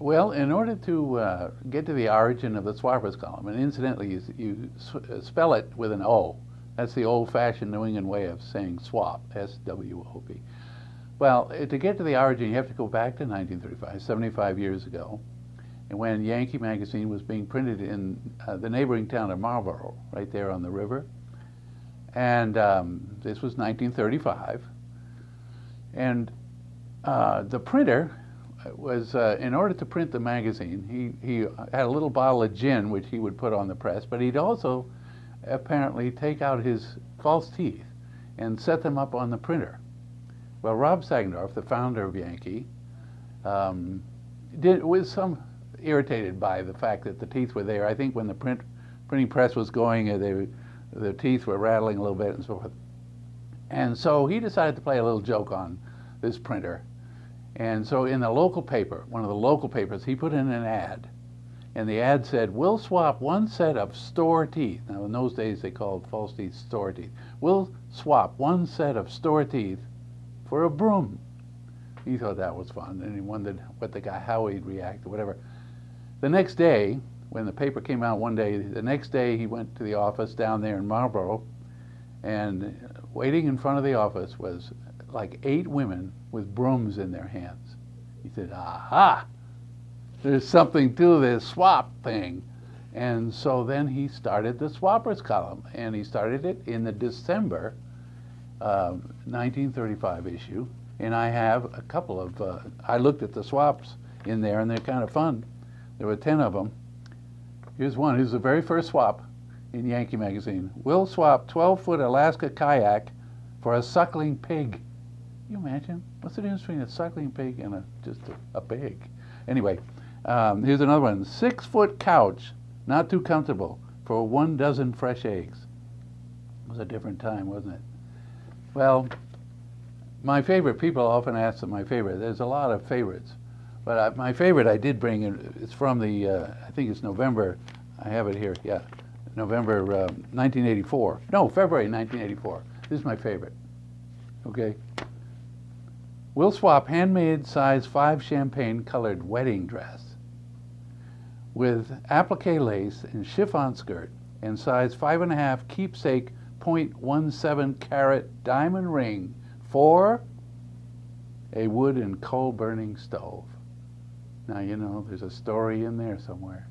Well, in order to get to the origin of the Swappers column, and incidentally, spell it with an O. That's the old-fashioned New England way of saying swap, S-W-O-P. Well, to get to the origin, you have to go back to 1935, 75 years ago, and when Yankee magazine was being printed in the neighboring town of Marlborough, right there on the river. And this was 1935. And the printer was, in order to print the magazine, he had a little bottle of gin which he would put on the press, but he'd also apparently take out his false teeth and set them up on the printer. Well, Rob Sagendorf, the founder of Yankee, was irritated by the fact that the teeth were there. I think when the printing press was going, the teeth were rattling a little bit and so forth. And so he decided to play a little joke on this printer. And so in the local paper, one of the local papers, he put in an ad. And the ad said, "We'll swap one set of store teeth." Now in those days they called false teeth store teeth. "We'll swap one set of store teeth for a broom." He thought that was fun, and he wondered how he'd react or whatever. The next day, when the paper came out one day, the next day he went to the office down there in Marlborough, and waiting in front of the office was like 8 women with brooms in their hands. He said, "Aha! There's something to this swap thing." And so then he started the Swappers column, and he started it in the December 1935 issue. And I have a couple of, I looked at the swaps in there, and they're kind of fun. There were 10 of them. Here's one. Here's the very first swap in Yankee magazine. "We'll swap 12-foot Alaska kayak for a suckling pig." Can you imagine? What's the difference between a suckling pig and just a pig? Anyway, here's another one. 6-foot couch, not too comfortable, for 1 dozen fresh eggs. It was a different time, wasn't it? Well, my favorite, people often ask my favorite. There's a lot of favorites. But my favorite I did bring, it's from the, I think it's November, I have it here, yeah, November 1984. No, February 1984. This is my favorite, okay? "We'll swap handmade size 5 champagne colored wedding dress with applique lace and chiffon skirt and size 5.5 keepsake .17 carat diamond ring for a wood and coal burning stove." Now, you know, there's a story in there somewhere.